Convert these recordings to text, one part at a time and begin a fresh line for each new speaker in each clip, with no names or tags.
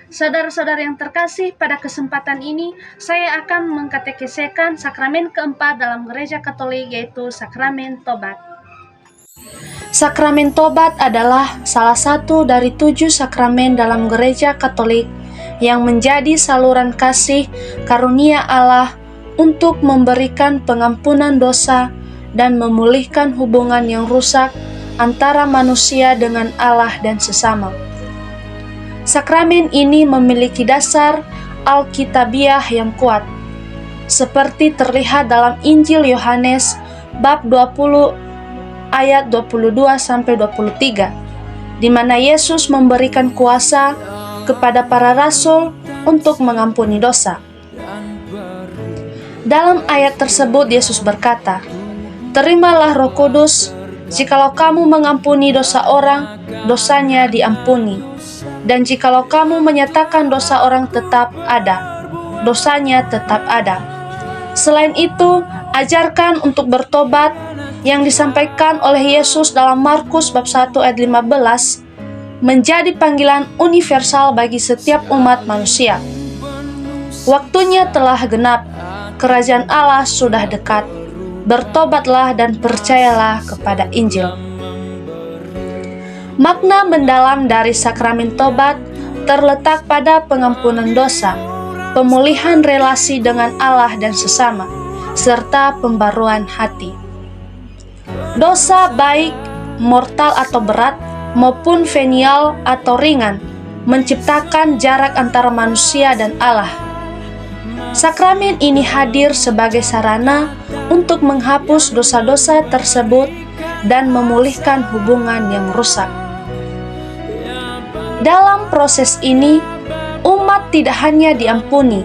Saudara-saudara yang terkasih, pada kesempatan ini saya akan mengkatekisekan sakramen keempat dalam Gereja Katolik, yaitu sakramen tobat. Sakramen tobat adalah salah satu dari 7 sakramen dalam Gereja Katolik yang menjadi saluran kasih karunia Allah untuk memberikan pengampunan dosa dan memulihkan hubungan yang rusak antara manusia dengan Allah dan sesama. Sakramen ini memiliki dasar Alkitabiah yang kuat, seperti terlihat dalam Injil Yohanes bab 20 ayat 22-23, di mana Yesus memberikan kuasa kepada para rasul untuk mengampuni dosa. Dalam ayat tersebut Yesus berkata, "Terimalah Roh Kudus, jikalau kamu mengampuni dosa orang, dosanya diampuni. Dan jikalau kamu menyatakan dosa orang tetap ada, dosanya tetap ada." Selain itu, ajarkan untuk bertobat yang disampaikan oleh Yesus dalam Markus bab 1 ayat 15 menjadi panggilan universal bagi setiap umat manusia. Waktunya telah genap, kerajaan Allah sudah dekat. Bertobatlah dan percayalah kepada Injil. Makna mendalam dari sakramen tobat terletak pada pengampunan dosa, pemulihan relasi dengan Allah dan sesama, serta pembaruan hati. Dosa baik mortal atau berat maupun venial atau ringan menciptakan jarak antara manusia dan Allah. Sakramen ini hadir sebagai sarana untuk menghapus dosa-dosa tersebut dan memulihkan hubungan yang rusak. Dalam proses ini, umat tidak hanya diampuni,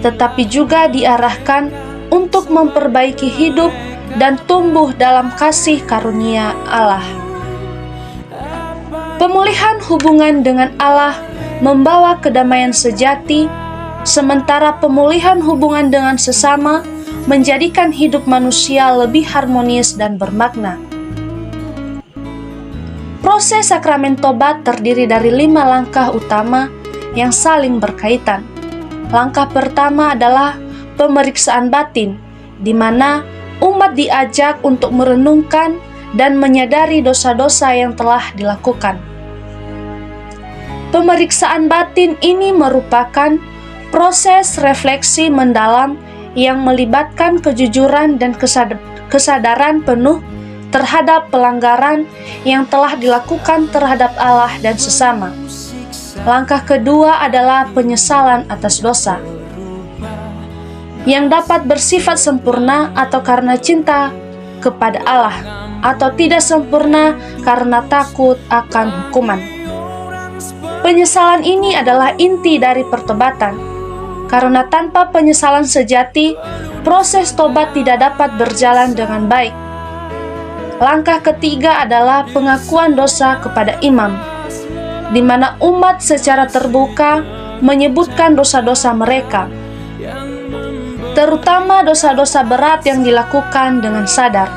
tetapi juga diarahkan untuk memperbaiki hidup dan tumbuh dalam kasih karunia Allah. Pemulihan hubungan dengan Allah membawa kedamaian sejati, sementara pemulihan hubungan dengan sesama menjadikan hidup manusia lebih harmonis dan bermakna. Proses sakramen tobat terdiri dari 5 langkah utama yang saling berkaitan. Langkah pertama adalah pemeriksaan batin, di mana umat diajak untuk merenungkan dan menyadari dosa-dosa yang telah dilakukan. Pemeriksaan batin ini merupakan proses refleksi mendalam yang melibatkan kejujuran dan kesadaran penuh terhadap pelanggaran yang telah dilakukan terhadap Allah dan sesama. Langkah kedua adalah penyesalan atas dosa, yang dapat bersifat sempurna atau karena cinta kepada Allah, atau tidak sempurna karena takut akan hukuman. Penyesalan ini adalah inti dari pertobatan, karena tanpa penyesalan sejati, proses tobat tidak dapat berjalan dengan baik. Langkah ketiga adalah pengakuan dosa kepada imam, di mana umat secara terbuka menyebutkan dosa-dosa mereka, terutama dosa-dosa berat yang dilakukan dengan sadar.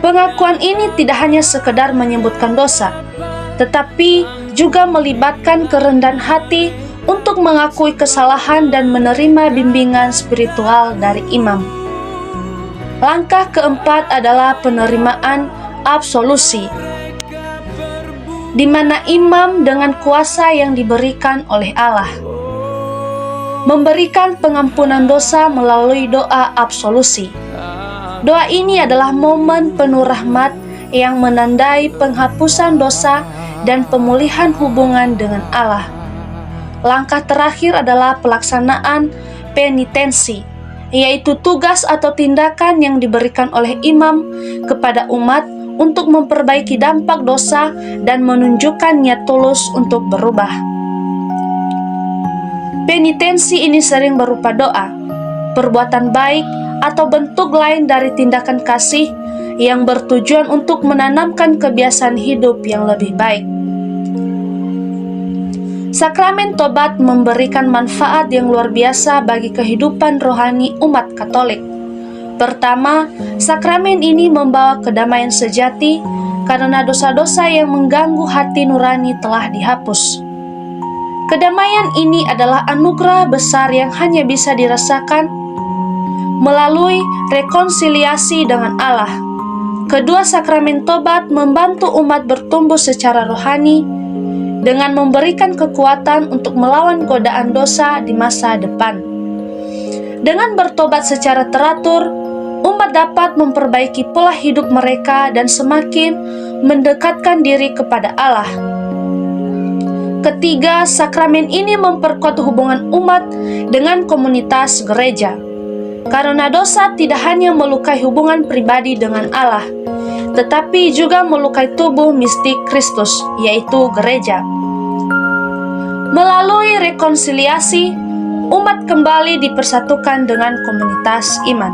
Pengakuan ini tidak hanya sekedar menyebutkan dosa, tetapi juga melibatkan kerendahan hati untuk mengakui kesalahan dan menerima bimbingan spiritual dari imam. Langkah keempat adalah penerimaan absolusi, di mana imam dengan kuasa yang diberikan oleh Allah memberikan pengampunan dosa melalui doa absolusi. Doa ini adalah momen penuh rahmat yang menandai penghapusan dosa dan pemulihan hubungan dengan Allah. Langkah terakhir adalah pelaksanaan penitensi, yaitu tugas atau tindakan yang diberikan oleh imam kepada umat untuk memperbaiki dampak dosa dan menunjukkan niat tulus untuk berubah. Penitensi ini sering berupa doa, perbuatan baik, atau bentuk lain dari tindakan kasih yang bertujuan untuk menanamkan kebiasaan hidup yang lebih baik. Sakramen tobat memberikan manfaat yang luar biasa bagi kehidupan rohani umat Katolik. Pertama, sakramen ini membawa kedamaian sejati karena dosa-dosa yang mengganggu hati nurani telah dihapus. Kedamaian ini adalah anugerah besar yang hanya bisa dirasakan melalui rekonsiliasi dengan Allah. Kedua sakramen tobat membantu umat bertumbuh secara rohani dengan memberikan kekuatan untuk melawan godaan dosa di masa depan. Dengan bertobat secara teratur, umat dapat memperbaiki pola hidup mereka dan semakin mendekatkan diri kepada Allah. Ketiga, sakramen ini memperkuat hubungan umat dengan komunitas gereja. Karena dosa tidak hanya melukai hubungan pribadi dengan Allah, tetapi juga melukai tubuh mistik Kristus, yaitu gereja. Melalui rekonsiliasi, umat kembali dipersatukan dengan komunitas iman.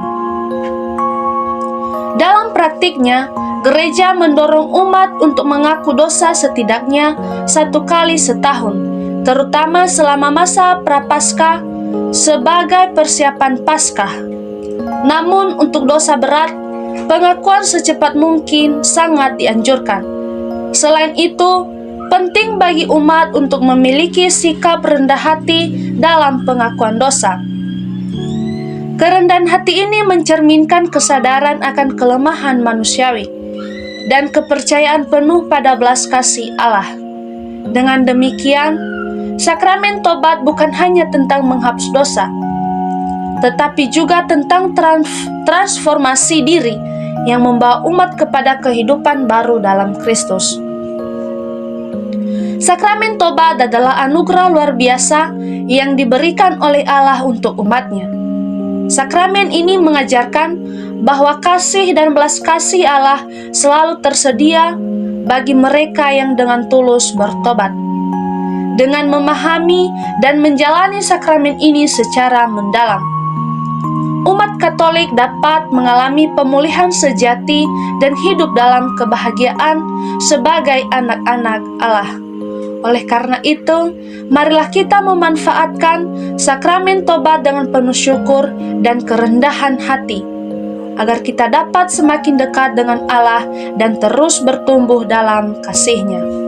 Dalam praktiknya, gereja mendorong umat untuk mengaku dosa setidaknya 1 kali setahun, terutama selama masa Prapaskah sebagai persiapan Paskah. Namun untuk dosa berat, pengakuan secepat mungkin sangat dianjurkan. Selain itu, penting bagi umat untuk memiliki sikap rendah hati dalam pengakuan dosa. Kerendahan hati ini mencerminkan kesadaran akan kelemahan manusiawi dan kepercayaan penuh pada belas kasih Allah. Dengan demikian, sakramen tobat bukan hanya tentang menghapus dosa, tetapi juga tentang transformasi diri yang membawa umat kepada kehidupan baru dalam Kristus. Sakramen tobat adalah anugerah luar biasa yang diberikan oleh Allah untuk umatnya. Sakramen ini mengajarkan bahwa kasih dan belas kasih Allah selalu tersedia bagi mereka yang dengan tulus bertobat. Dengan memahami dan menjalani sakramen ini secara mendalam, umat Katolik dapat mengalami pemulihan sejati dan hidup dalam kebahagiaan sebagai anak-anak Allah. Oleh karena itu, marilah kita memanfaatkan sakramen tobat dengan penuh syukur dan kerendahan hati, agar kita dapat semakin dekat dengan Allah dan terus bertumbuh dalam kasih-Nya.